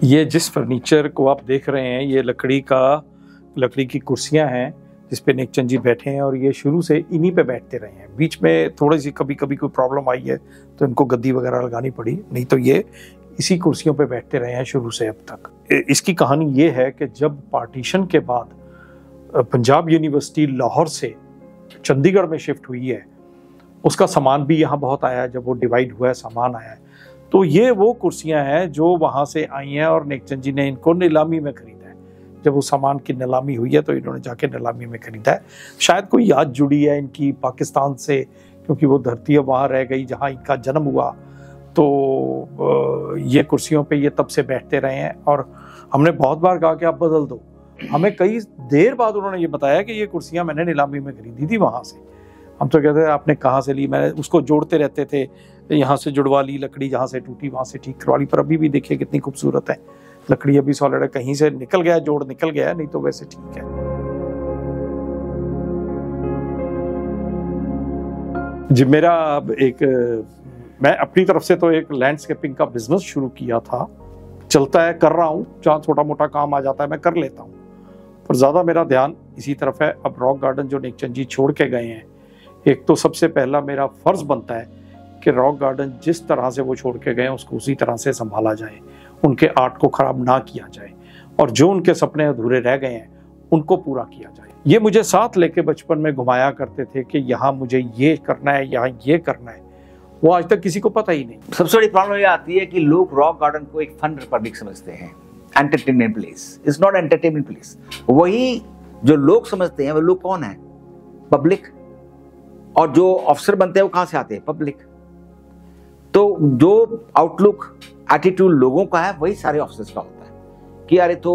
ये जिस फर्नीचर को आप देख रहे हैं ये लकड़ी की कुर्सियां हैं जिस पे नेकचंद जी बैठे हैं और ये शुरू से इन्हीं पे बैठते रहे हैं। बीच में थोड़ी सी कभी कभी कोई प्रॉब्लम आई है तो इनको गद्दी वगैरह लगानी पड़ी, नहीं तो ये इसी कुर्सियों पे बैठते रहे हैं शुरू से अब तक। इसकी कहानी ये है कि जब पार्टीशन के बाद पंजाब यूनिवर्सिटी लाहौर से चंडीगढ़ में शिफ्ट हुई है, उसका सामान भी यहाँ बहुत आया है। जब वो डिवाइड हुआ है सामान आया है, तो ये वो कुर्सियां हैं जो वहाँ से आई हैं और नेकचंद जी ने इनको नीलामी में खरीदा है। जब वो सामान की नीलामी हुई है तो इन्होंने जाके नीलामी में खरीदा है। शायद कोई याद जुड़ी है इनकी पाकिस्तान से, क्योंकि वो धरती अब वहाँ रह गई जहाँ इनका जन्म हुआ। तो ये कुर्सियों पे ये तब से बैठते रहे हैं और हमने बहुत बार कहा कि आप बदल दो। हमें कई देर बाद उन्होंने ये बताया कि ये कुर्सियां मैंने नीलामी में खरीदी थी वहाँ से। हम तो कहते थे आपने कहाँ से ली, मैंने उसको जोड़ते रहते थे, यहाँ से जुड़वा ली लकड़ी, जहाँ से टूटी वहाँ से ठीक करवा ली। पर अभी भी देखिए कितनी खूबसूरत है लकड़ी, अभी सॉलिड है, कहीं से निकल गया जोड़ निकल गया, नहीं तो वैसे ठीक है। जी मैं अपनी तरफ से तो एक लैंडस्केपिंग का बिजनेस शुरू किया था, चलता है, कर रहा हूँ, जहाँ छोटा मोटा काम आ जाता है मैं कर लेता हूँ, पर ज़्यादा मेरा ध्यान इसी तरफ है। अब रॉक गार्डन जो नेकचंद जी छोड़ के गए हैं, एक तो सबसे पहला मेरा फर्ज बनता है कि रॉक गार्डन जिस तरह से वो छोड़ के गए उसको उसी तरह से संभाला जाए, उनके आर्ट को खराब ना किया जाए और जो उनके सपने अधूरे रह गए हैं उनको पूरा किया जाए। ये मुझे साथ लेके बचपन में घुमाया करते थे कि यहाँ मुझे ये करना है, यहाँ ये करना है, वो आज तक किसी को पता ही नहीं। सबसे बड़ी प्रॉब्लम ये आती है कि लोग रॉक गार्डन को एक फन रिपब्लिक समझते हैं, entertainment place. It's not entertainment place. वही जो लोग समझते हैं वो लोग कौन है? पब्लिक। और जो अफसर बनते हैं वो कहां से आते हैं? पब्लिक। तो जो आउटलुक एटीट्यूड लोगों का है वही सारे ऑफिसर्स का होता है कि अरे तो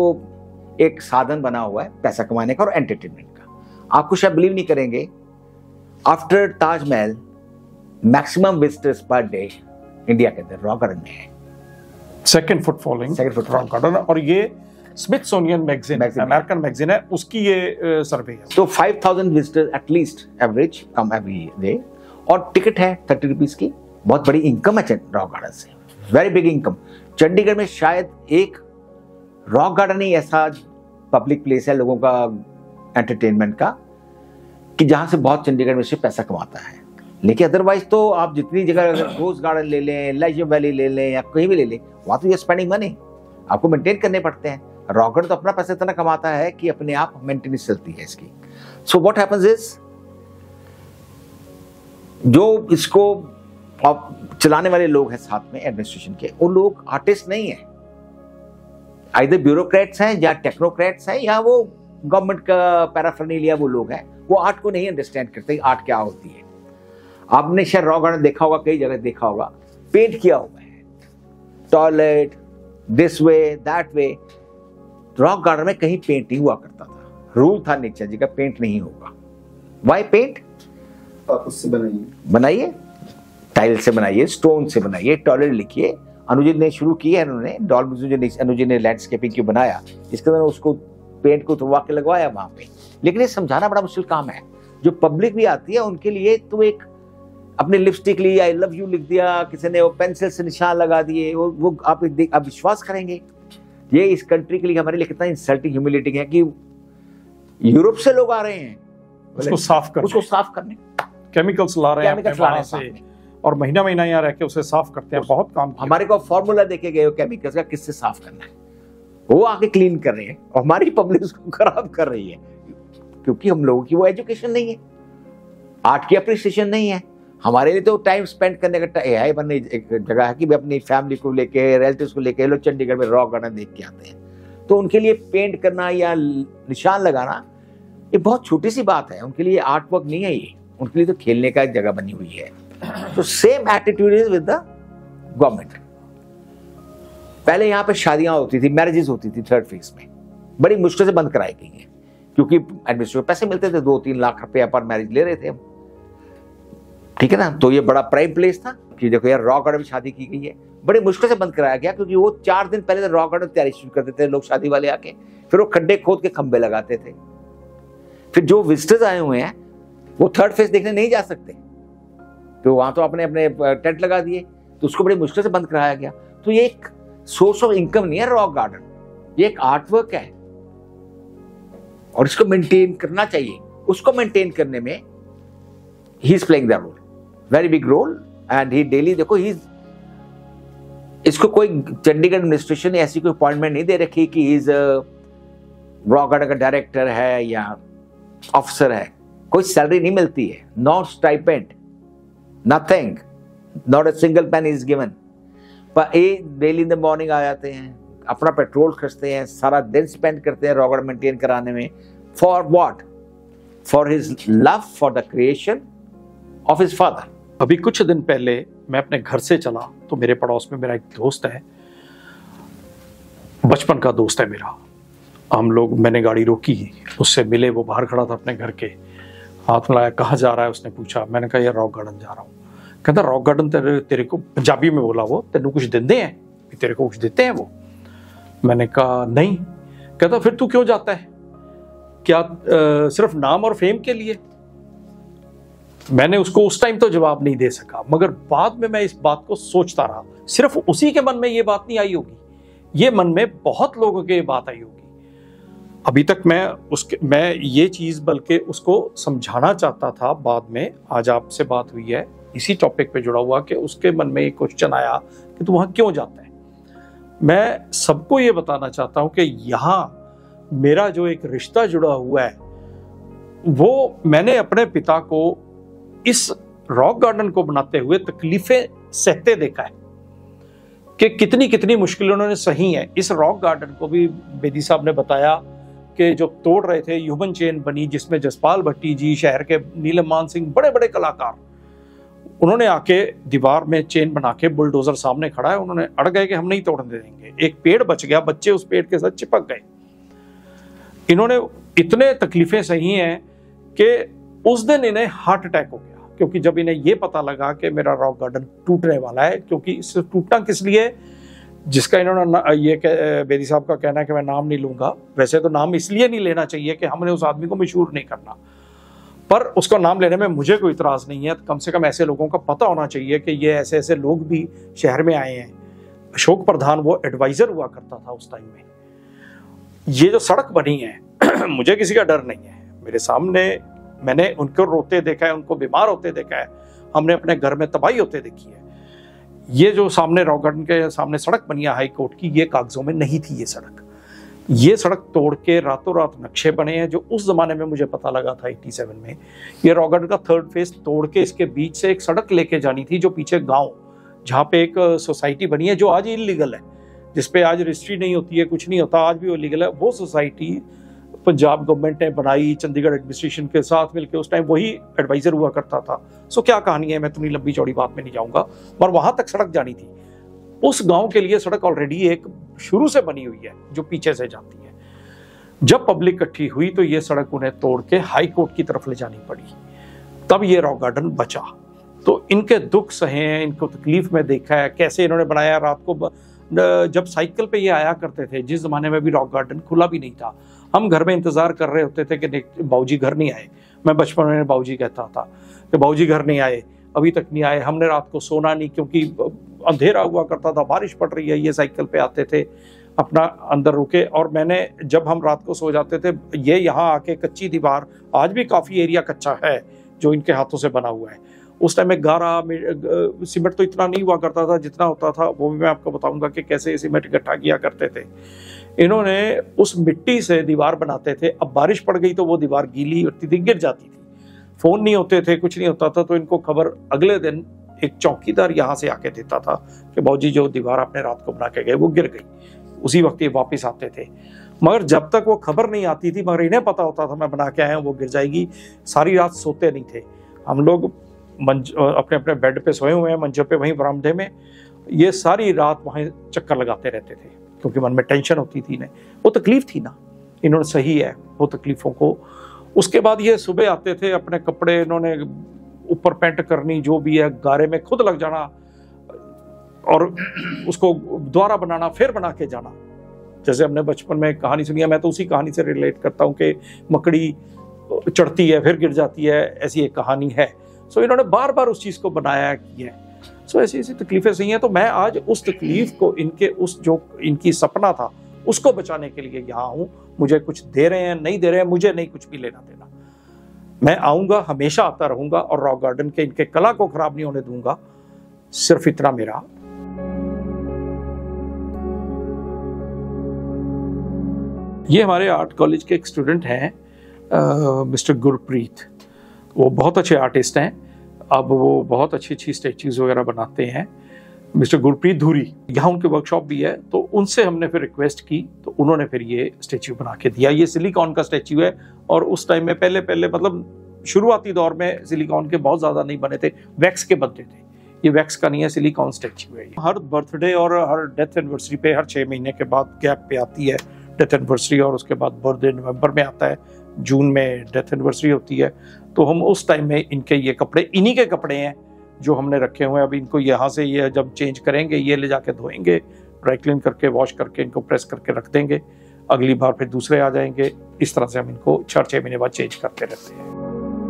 एक साधन बना हुआ है पैसा कमाने का और एंटरटेनमेंट का। आपको शायद बिलीव नहीं करेंगे, after Taj Mahal maximum visitors per day India के अंदर रॉक गार्डन में है। Second footfalling rock garden. और ये स्मिथसोनियन मैगजीन अमेरिकन मैगजीन है, उसकी ये सर्वे है। तो 5000 visitors at least average come every day और टिकट है 30 रुपीज की। बहुत बड़ी इनकम है रॉक गार्डन से, वेरी बिग इनकम। चंडीगढ़ में शायद एक रॉक गार्डन ही ऐसा पब्लिक प्लेस है लोगों का एंटरटेनमेंट का कि जहां से बहुत चंडीगढ़ में से पैसा कमाता है। लेकिन अदरवाइज तो आप जितनी जगह रोज गार्डन ले लें, लेजर वैली ले लें या कहीं भी ले लें, वहां तो ये स्पेंडिंग मनी आपको मेंटेन करने पड़ते हैं। रॉक गार्डन तो अपना पैसा इतना कमाता है कि अपने आप मेंटेनेंस चलती है इसकी। सो व्हाट हैपेंस इज, जो इसको चलाने वाले लोग हैं साथ में एडमिनिस्ट्रेशन के, वो लोग आर्टिस्ट नहीं है, आइदर ब्यूरोक्रेट्स हैं या टेक्नोक्रेट्स हैं या वो गवर्नमेंट का पैराफर्नेलिया वो लोग हैं। वो आर्ट को नहीं अंडरस्टैंड करते आर्ट क्या होती है। आपने शायद रॉक गार्डन देखा होगा, कई जगह देखा होगा, पेंट किया हुआ है, toilet this way that way. Rock garden में कहीं पेंट नहीं हुआ करता था, रूल था नेकचंद जी का, पेंट नहीं होगा। Why paint? आप उससे बनाइए, टाइल से बनाइए, स्टोन से बनाइए, टॉयलेट लिखिए। अनुज ने शुरू किया है, उन्होंने डॉल म्यूजियम अनुज ने लैंडस्केपिंग क्यों बनाया, इसके अंदर उसको पेंट को उतरवा के लगवाया वहां पे। लेकिन ये समझाना बड़ा मुश्किल काम है। जो पब्लिक भी आती है उनके लिए तो एक अपने लिपस्टिक ली, आई लव यू लिख दिया, किसी ने वो पेंसिल से निशान लगा दिए, वो आप विश्वास करेंगे? ये इस कंट्री के लिए हमारे लिए कितना इंसल्टिंग ह्यूमिलेटिंग है कि यूरोप से लोग आ रहे हैं उसको साफ करने केमिकल्स ला रहे हैं वहां से और महीना महीना यहाँ रह के उसे साफ करते हैं। बहुत काम हमारे को फॉर्मूला देखे गए केमिकल्स का किससे साफ करना है, वो आके क्लीन कर रहे हैं और हमारी पब्लिक उसको खराब कर रही है क्योंकि हम लोगों की वो एजुकेशन नहीं है, आर्ट की अप्रिसिएशन नहीं है। हमारे लिए तो टाइम स्पेंड करने का है बनने एक जगह है कि वे अपनी फैमिली को लेके, रिलेटिव्स को लेके लोग चंडीगढ़ में रॉक गार्डन देख के आते हैं। तो उनके लिए पेंट करना या निशान लगाना ये बहुत छोटी सी बात है, उनके लिए आर्ट वर्क नहीं है ये, उनके लिए तो खेलने का एक जगह बनी हुई है। तो same attitude is with the government. पहले यहाँ पे शादियां होती थी, मैरिजेस होती थी थर्ड फेज में, बड़ी मुश्किल से बंद कराई गई है क्योंकि एडमिनिस्ट्रेशन पैसे मिलते थे, 2-3 लाख रुपया पर मैरिज ले रहे थे हम, ठीक है ना। तो ये बड़ा प्राइम प्लेस था कि देखो यार रॉक गार्डन में शादी की गई है, बड़ी मुश्किल से बंद कराया गया क्योंकि वो 4 दिन पहले रॉक गार्डन तैयारी शुरू करते थे लोग, शादी वाले आके, फिर वो खड्डे खोद के खंबे लगाते थे। फिर जो विजिटर्स आए हुए हैं वो थर्ड फेज देखने नहीं जा सकते, तो वहां तो अपने अपने टेंट लगा दिए, तो उसको बड़ी मुश्किल से बंद कराया गया। तो ये एक सोर्स ऑफ इनकम नहीं है रॉक गार्डन, ये एक आर्ट वर्क है और इसको मेंटेन करना चाहिए। उसको मेंटेन करने में he is playing the role, very big role. And he daily, देखो ही, इसको कोई चंडीगढ़ एडमिनिस्ट्रेशन ने ऐसी कोई अपॉइंटमेंट नहीं दे रखी कि ही इज रॉक गार्डन का डायरेक्टर है या ऑफिसर है, कोई सैलरी नहीं मिलती है, not stipend, nothing, not a single pen is given. पर ये डेली इन द मॉर्निंग आ जाते हैं, अपना पेट्रोल खर्चते हैं, सारा दिन स्पेंड करते हैं रॉक गार्डन मेंटेन कराने में। For what? For his love for the creation of his father. अभी कुछ दिन पहले मैं अपने घर से चला तो मेरे पड़ोस में मेरा एक दोस्त है, बचपन का दोस्त है मेरा। हम लोग, मैंने गाड़ी रोकी, उससे मिले, वो बाहर खड़ा था अपने घर के, हाथ मिलाया, कहाँ जा रहा है उसने पूछा। मैंने कहा यार रॉक गार्डन जा रहा हूँ। कहता रॉक गार्डन तेरे को, पंजाबी में बोला वो, तेनू कुछ देते हैं, तेरे को कुछ देते हैं वो? मैंने कहा नहीं। कहता फिर तू क्यों जाता है, क्या सिर्फ नाम और फेम के लिए? मैंने उसको उस टाइम तो जवाब नहीं दे सका, मगर बाद में मैं इस बात को सोचता रहा। सिर्फ उसी के मन में ये बात नहीं आई होगी, ये मन में बहुत लोगों के बात आई होगी। अभी तक मैं ये चीज बल्कि उसको समझाना चाहता था। बाद में आज आपसे बात हुई है इसी टॉपिक पे जुड़ा हुआ कि उसके मन में एक क्वेश्चन आया कि तू वहां क्यों जाता है। मैं सबको ये बताना चाहता हूं कि यहाँ मेरा जो एक रिश्ता जुड़ा हुआ है, वो मैंने अपने पिता को इस रॉक गार्डन को बनाते हुए तकलीफें सहते देखा है कि कितनी कितनी मुश्किलें उन्होंने सही है। इस रॉक गार्डन को भी बेदी साहब ने बताया कि जो तोड़ रहे थे, ह्यूमन चेन बनी जिसमें जसपाल भट्टी जी, शहर के नीलम मान सिंह, बड़े बड़े कलाकार, उन्होंने आके दीवार में चेन बना के, बुलडोजर सामने खड़ा है, उन्होंने अड़ गए कि हम नहीं तोड़ने देंगे। एक पेड़ बच गया, बच्चे उस पेड़ के साथ चिपक गए। इन्होंने इतने तकलीफें सही हैं कि उस दिन इन्हें हार्ट अटैक हो गया, क्योंकि जब इन्हें यह पता लगा कि मेरा रॉक गार्डन टूटने वाला है। क्योंकि इससे टूटना किस लिए, जिसका इन्होंने ये बेदी साहब का कहना है कि मैं नाम नहीं लूंगा। वैसे तो नाम इसलिए नहीं लेना चाहिए कि हमने उस आदमी को मशहूर नहीं करना, पर उसका नाम लेने में मुझे कोई इतराज नहीं है। कम से कम ऐसे लोगों का पता होना चाहिए कि ये ऐसे ऐसे लोग भी शहर में आए हैं। अशोक प्रधान वो एडवाइजर हुआ करता था उस टाइम में। ये जो सड़क बनी है मुझे किसी का डर नहीं है, मेरे सामने मैंने उनको रोते देखा है, उनको बीमार होते देखा है, हमने अपने घर में तबाही होते देखी है। ये जो सामने रॉक गार्डन के सामने सड़क बनी है हाई कोर्ट की, ये कागजों में नहीं थी ये सड़क तोड़ के रातों रात नक्शे बने हैं। जो उस जमाने में मुझे पता लगा था 87 में, ये रॉक गार्डन का 3rd फेज तोड़ के इसके बीच से एक सड़क लेके जानी थी, जो पीछे गांव, जहाँ पे एक सोसाइटी बनी है जो आज इलीगल है, जिसपे आज रजिस्ट्री नहीं होती है, कुछ नहीं होता, आज भी वो लीगल है। वो सोसाइटी पंजाब गवर्नमेंट ने बनाई चंडीगढ़ एडमिनिस्ट्रेशन के साथ मिलकर, उस टाइम वही एडवाइजर हुआ करता था। सो क्या कहानी है, मैं तुम्हें लंबी चौड़ी बात में नहीं जाऊंगा, पर वहां तक सड़क जानी थी। उस गांव के लिए सड़क ऑलरेडी एक शुरू से बनी हुई है जो पीछे से जाती है। जब पब्लिक इकट्ठी हुई तो ये सड़क उन्हें तोड़ के हाई कोर्ट की तरफ ले जानी पड़ी, तब ये रॉक गार्डन बचा। तो इनके दुख सहे हैं, इनको तकलीफ में देखा है, कैसे इन्होंने बनाया। रात को जब साइकिल पे ये आया करते थे, जिस जमाने में भी रॉक गार्डन खुला भी नहीं था, हम घर में इंतजार कर रहे होते थे कि बाबूजी घर नहीं आए। मैं बचपन में बाबूजी कहता था कि बाबूजी घर नहीं आए, अभी तक नहीं आए। हमने रात को सोना नहीं, क्योंकि अंधेरा हुआ करता था, बारिश पड़ रही है। ये साइकिल पे आते थे, अपना अंदर रुके, और मैंने जब हम रात को सो जाते थे, ये यहाँ आके कच्ची दीवार, आज भी काफ़ी एरिया कच्चा है जो इनके हाथों से बना हुआ है। उस टाइम में गारा सीमेंट तो इतना नहीं हुआ करता था जितना होता था, वो भी मैं आपको बताऊंगा कि कैसे सीमेंट इकट्ठा किया करते थे। इन्होंने उस मिट्टी से दीवार बनाते थे। अब बारिश पड़ गई तो वो दीवार गीली होती थी, गिर जाती थी। फोन नहीं होते थे, कुछ नहीं होता था, तो इनको खबर अगले दिन एक चौकीदार यहाँ से आके देता था कि बाबूजी जो दीवार आपने रात को बना के गए वो गिर गई। उसी वक्त ये वापस आते थे, मगर जब तक वो खबर नहीं आती थी, मगर इन्हें पता होता था मैं बना के आया हूँ, वो गिर जाएगी। सारी रात सोते नहीं थे हम लोग, अपने अपने बेड पे सोए हुए हैं, मंचों पे, वहीं बरामदे में। ये सारी रात वहीं चक्कर लगाते रहते थे, क्योंकि मन में टेंशन होती थी इन्हें। वो तकलीफ थी ना, इन्होंने सही है वो तकलीफों को। उसके बाद ये सुबह आते थे, अपने कपड़े इन्होंने ऊपर पेंट करनी, जो भी है, गारे में खुद लग जाना और उसको दोबारा बनाना, फिर बना के जाना। जैसे हमने बचपन में कहानी सुनी है, मैं तो उसी कहानी से रिलेट करता हूँ कि मकड़ी चढ़ती है फिर गिर जाती है, ऐसी एक कहानी है। सो इन्होंने बार बार उस चीज़ को बनाया किया है। सो ऐसी ऐसी तकलीफें सही हैं। तो मैं आज उस तकलीफ को, इनके उस जो इनकी सपना था उसको बचाने के लिए यहाँ हूँ। मुझे कुछ दे रहे हैं नहीं दे रहे हैं, मुझे नहीं कुछ भी लेना देना। मैं आऊँगा, हमेशा आता रहूँगा और रॉक गार्डन के इनके कला को खराब नहीं होने दूंगा। सिर्फ इतना मेरा। ये हमारे आर्ट कॉलेज के एक स्टूडेंट हैं, मिस्टर गुरप्रीत। वो बहुत अच्छे आर्टिस्ट हैं। अब वो बहुत अच्छी अच्छी स्टैचूज वगैरह बनाते हैं। मिस्टर गुरप्रीत धूरी, यहाँ उनके वर्कशॉप भी है। तो उनसे हमने फिर रिक्वेस्ट की तो उन्होंने फिर ये स्टैचू बना के दिया। ये सिलिकॉन का स्टैचू है और उस टाइम में पहले मतलब शुरुआती दौर में सिलिकॉन के बहुत ज़्यादा नहीं बने थे, वैक्स के बनते थे। ये वैक्स का नहीं है, सिलिकॉन स्टैचू है। हर बर्थडे और हर डेथ एनिवर्सरी पे हर 6 महीने के बाद गैप पे आती है डेथ एनिवर्सरी, और उसके बाद बर्थडे नवंबर में आता है, जून में डेथ एनिवर्सरी होती है। तो हम उस टाइम में इनके ये कपड़े, इन्हीं के कपड़े हैं जो हमने रखे हुए हैं। अब इनको यहाँ से ये जब चेंज करेंगे, ये ले जाके धोएंगे, ड्राई क्लीन करके वॉश करके इनको प्रेस करके रख देंगे। अगली बार फिर दूसरे आ जाएंगे। इस तरह से हम इनको 4-6 महीने बाद चेंज करते रहते हैं।